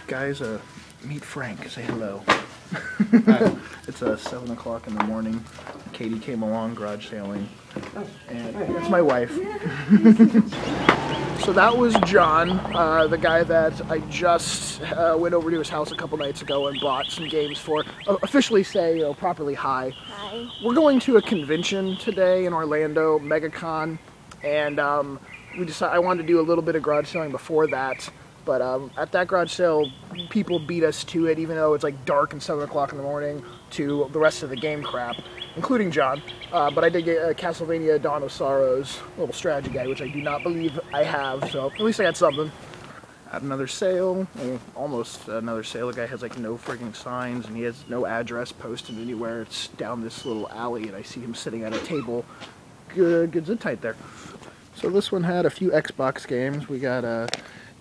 Guys, meet Frank. Say hello. It's 7 o'clock in the morning. Katie came along garage sailing, and that's my wife. So that was John, the guy that I just went over to his house a couple nights ago and bought some games for. Officially say, properly hi. Hi. We're going to a convention today in Orlando, MegaCon, and I wanted to do a little bit of garage sailing before that. But at that garage sale, people beat us to it, even though it's like dark and 7 o'clock in the morning, to the rest of the game crap, including John. But I did get a Castlevania Dawn of Sorrows little strategy guide, which I do not believe I have, so at least I got something. At another sale, almost another sale, the guy has like no frigging signs, and he has no address posted anywhere. It's down this little alley, and I see him sitting at a table. Good zip tight there. So this one had a few Xbox games. We got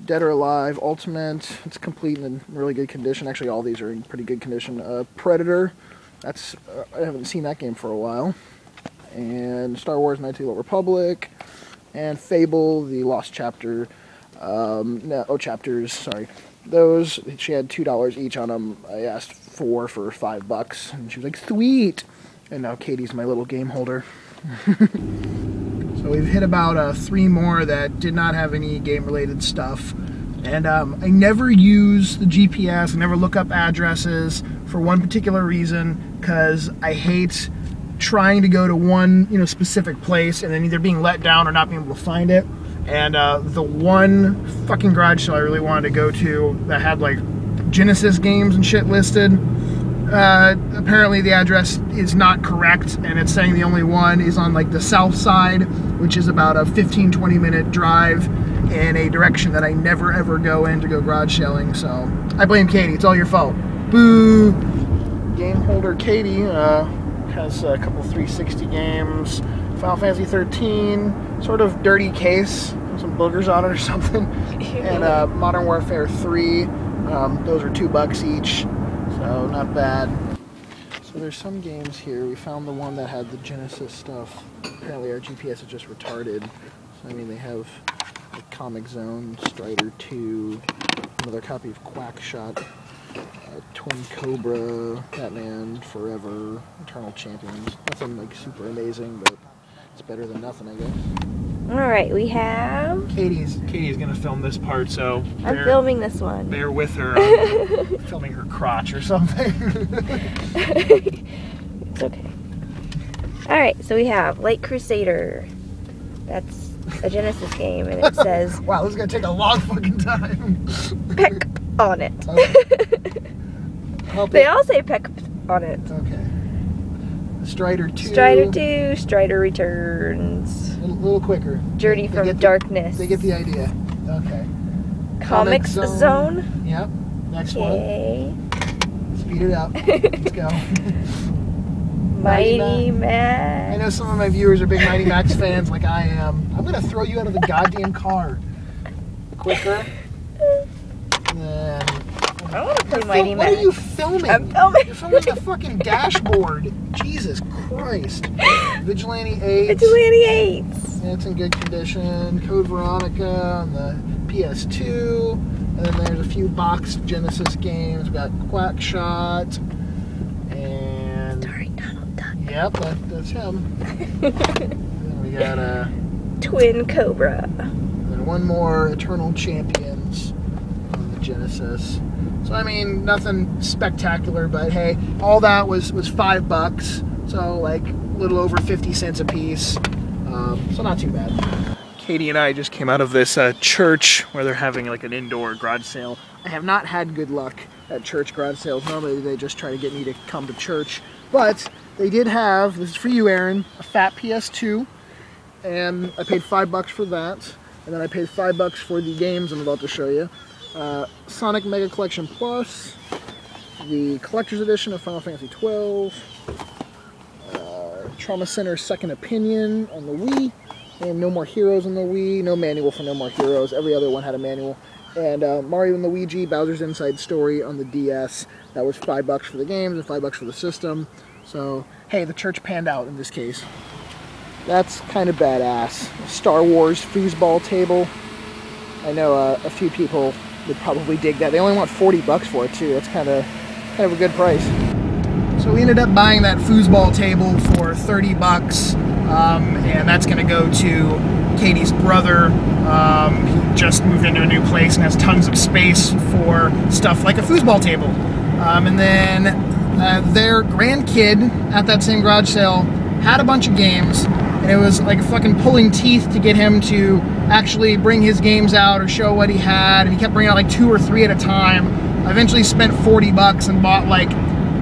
Dead or Alive Ultimate. It's complete and in really good condition. Actually, all these are in pretty good condition. Predator. That's I haven't seen that game for a while. And Star Wars: Knights of the Old Republic. And Fable: The Lost Chapter. Chapters. Sorry. Those she had $2 each on them. I asked for $5, and she was like, "Sweet." And now Katie's my little game holder. So we've hit about 3 more that did not have any game-related stuff. And I never use the GPS, I never look up addresses for one particular reason, because I hate trying to go to one specific place and then either being let down or not being able to find it. And the one fucking garage sale I really wanted to go to that had like Genesis games and shit listed, apparently the address is not correct, and it's saying the only one is on like the south side, which is about a 15-20 minute drive in a direction that I never ever go in to go garage sailing. So I blame Katie. It's all your fault. Boo. Game holder Katie has a couple 360 games, Final Fantasy 13, sort of dirty case, some boogers on it or something, and Modern Warfare 3. Those are $2 each. So not bad. So there's some games here. We found the one that had the Genesis stuff. Apparently our GPS is just retarded. So I mean, they have like Comic Zone, Strider 2, another copy of Quackshot, Twin Cobra, Batman Forever, Eternal Champions. Nothing like super amazing, but it's better than nothing, I guess. Alright, we have... Katie's gonna film this part, so... I'm filming this one. Bear with her. Filming her crotch or something. It's okay. Alright, so we have Light Crusader. That's a Genesis game, and it says... Wow, this is gonna take a long fucking time. Peck on it. Okay. They all say peck on it. Okay. Strider 2. Strider 2, Strider Returns. A little quicker. Journey from Darkness. They get the idea. Okay. Comic Zone. Yep. Next one. Speed it up. Let's go. Mighty Max. I know some of my viewers are big Mighty Max fans like I am. I'm going to throw you out of the goddamn car. Quicker. And then... I want to play Mighty Max. What are you filming? I'm filming. You're filming the fucking dashboard. Jesus Christ. Vigilante 8. Vigilante 8. It's in good condition. Code Veronica on the PS2. And then there's a few boxed Genesis games. We got Quackshot. And... Starring Donald Duck. Yep, that's him. And then we got Twin Cobra. And then one more, Eternal Champions on the Genesis. So I mean, nothing spectacular, but hey, all that was $5, so like a little over 50 cents a piece. So not too bad. Katie and I just came out of this church where they're having like an indoor garage sale. I have not had good luck at church garage sales. Normally they just try to get me to come to church, but they did have, this is for you, Aaron, a fat PS2, and I paid $5 for that, and then I paid $5 for the games I'm about to show you. Sonic Mega Collection Plus, the Collector's Edition of Final Fantasy 12, Trauma Center Second Opinion on the Wii, and No More Heroes on the Wii. No manual for No More Heroes. Every other one had a manual. And Mario and Luigi, Bowser's Inside Story on the DS. That was $5 for the games and $5 for the system. So, hey, the church panned out in this case. That's kind of badass. Star Wars foosball table. I know a few people would probably dig that. They only want 40 bucks for it too. That's kind of a good price. So we ended up buying that foosball table for 30 bucks, and that's going to go to Katie's brother. He just moved into a new place and has tons of space for stuff like a foosball table. And then their grandkid at that same garage sale had a bunch of games, and it was like fucking pulling teeth to get him to actually bring his games out or show what he had, and he kept bringing out like 2 or 3 at a time. I eventually spent 40 bucks and bought like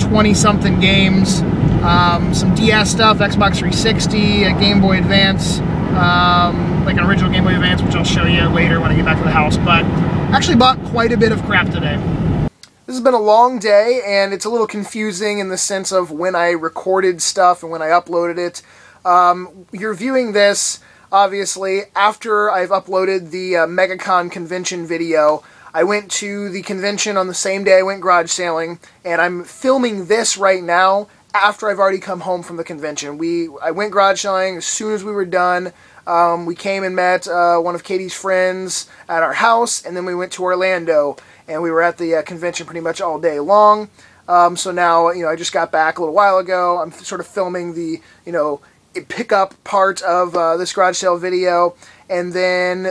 20 something games, some DS stuff, Xbox 360, a Game Boy Advance, like an original Game Boy Advance, which I'll show you later when I get back to the house, but actually bought quite a bit of crap today. This has been a long day, and it's a little confusing in the sense of when I recorded stuff and when I uploaded it. You're viewing this, obviously, after I've uploaded the MegaCon convention video. I went to the convention on the same day I went garage sailing, and I'm filming this right now after I've already come home from the convention. I went garage sailing as soon as we were done. We came and met one of Katie's friends at our house, and then we went to Orlando, and we were at the convention pretty much all day long. So now, I just got back a little while ago. I'm sort of filming the, pickup part of this garage sale video, and then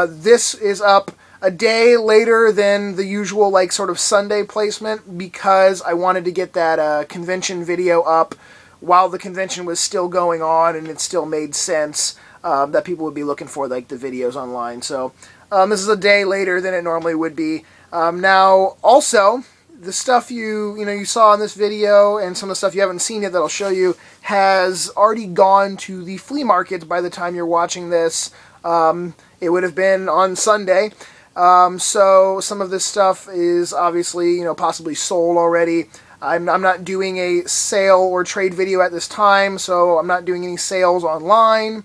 this is up a day later than the usual, like, sort of Sunday placement, because I wanted to get that convention video up while the convention was still going on, and it still made sense that people would be looking for, like, the videos online. So this is a day later than it normally would be. Now, also, the stuff you saw in this video and some of the stuff you haven't seen yet that I'll show you has already gone to the flea market by the time you're watching this. It would have been on Sunday. So some of this stuff is obviously, possibly sold already. I'm not doing a sale or trade video at this time, so I'm not doing any sales online.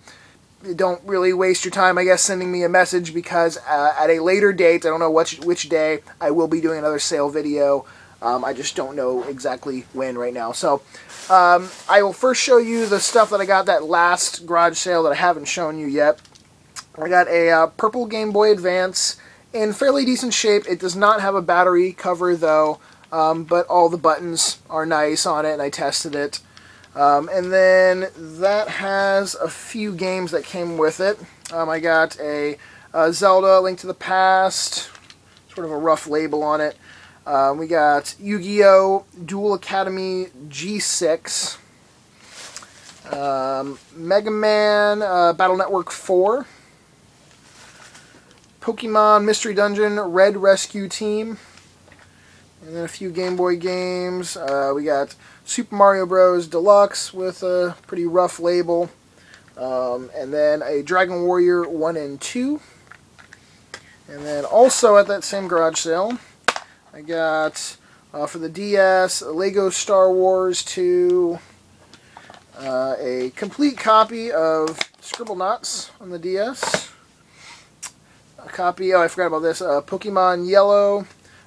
Don't really waste your time, I guess, sending me a message, because at a later date, I don't know which day, I will be doing another sale video. I just don't know exactly when right now. So I will first show you the stuff that I got that last garage sale that I haven't shown you yet. I got a purple Game Boy Advance in fairly decent shape. It does not have a battery cover though, but all the buttons are nice on it, and I tested it. And then that has a few games that came with it. I got a Zelda Link to the Past, sort of a rough label on it. We got Yu-Gi-Oh! Duel Academy G6, Mega Man Battle Network 4, Pokemon Mystery Dungeon Red Rescue Team, and then a few Game Boy games. We got Super Mario Bros. Deluxe with a pretty rough label, and then a Dragon Warrior 1 and 2. And then also at that same garage sale, I got, for the DS, Lego Star Wars 2, a complete copy of Scribblenauts on the DS, a copy, I forgot about this, Pokemon Yellow,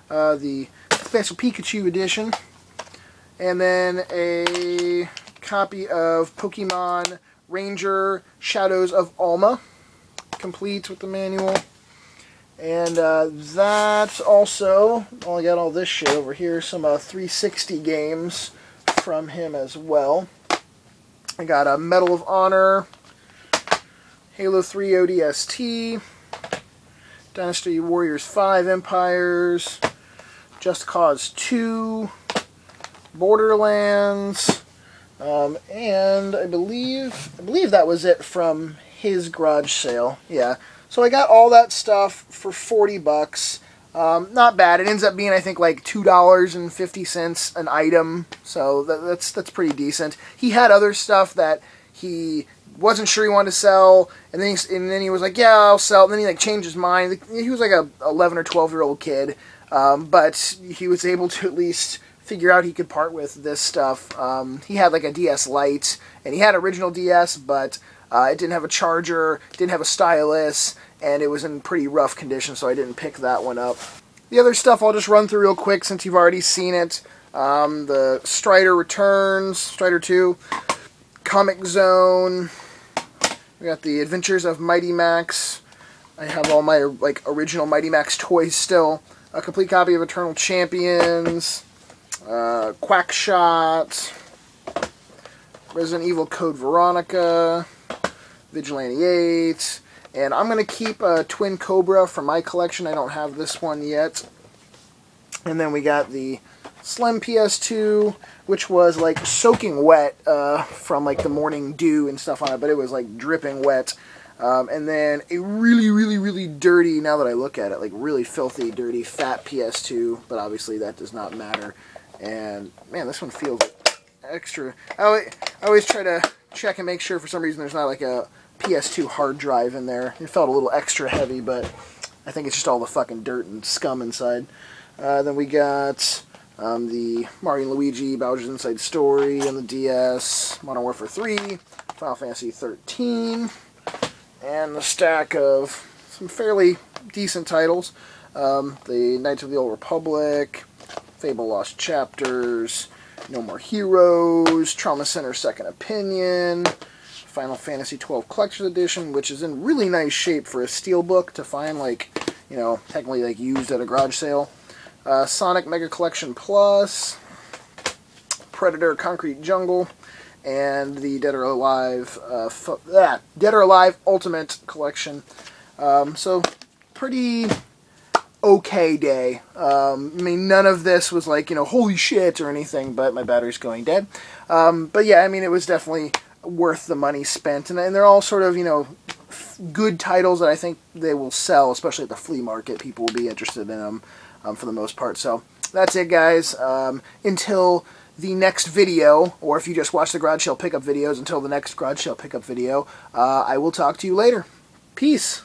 the Special Pikachu edition, and then a copy of Pokemon Ranger Shadows of Alma, complete with the manual. And that also, I got all this shit over here, some 360 games from him as well. I got a Medal of Honor, Halo 3 ODST, Dynasty Warriors 5 Empires, Just Cause 2, Borderlands, and I believe that was it from his garage sale. Yeah. So I got all that stuff for 40 bucks. Not bad. It ends up being, I think, like $2.50 an item. So that's pretty decent. He had other stuff that he wasn't sure he wanted to sell, and then he was like, "Yeah, I'll sell." And then he like changed his mind. He was like a 11 or 12-year-old kid, but he was able to at least figure out he could part with this stuff. He had like a DS Lite, and he had original DS, but it didn't have a charger, didn't have a stylus, and it was in pretty rough condition, so I didn't pick that one up. The other stuff I'll just run through real quick since you've already seen it. The Strider Returns, Strider 2, Comic Zone, we got the Adventures of Mighty Max, I have all my like original Mighty Max toys still. A complete copy of Eternal Champions, Quackshot, Resident Evil Code Veronica, Vigilante 8, and I'm going to keep Twin Cobra from my collection. I don't have this one yet. And then we got the Slim PS2, which was like soaking wet from like the morning dew and stuff on it, but it was like dripping wet. And then a really dirty, now that I look at it, like really filthy, dirty, fat PS2, but obviously that does not matter. And man, this one feels extra. I always try to check and make sure for some reason there's not like a PS2 hard drive in there. It felt a little extra heavy, but I think it's just all the fucking dirt and scum inside. Then we got the Mario and Luigi Bowser's Inside Story on the DS, Modern Warfare 3, Final Fantasy 13, and the stack of some fairly decent titles. The Knights of the Old Republic, Fable Lost Chapters, No More Heroes, Trauma Center Second Opinion, Final Fantasy 12 Collector's Edition, which is in really nice shape for a steelbook to find, like, you know, technically like used at a garage sale. Sonic Mega Collection Plus, Predator Concrete Jungle, and the Dead or Alive Dead or Alive Ultimate Collection. So pretty okay day. I mean, none of this was like, you know, holy shit or anything, but my battery's going dead. But yeah, I mean, it was definitely worth the money spent, and they're all sort of, you know, good titles that I think they will sell, especially at the flea market. People will be interested in them for the most part. So that's it, guys. Until the next video, or if you just watch the garage sale pickup videos, until the next garage sale pickup video, I will talk to you later. Peace.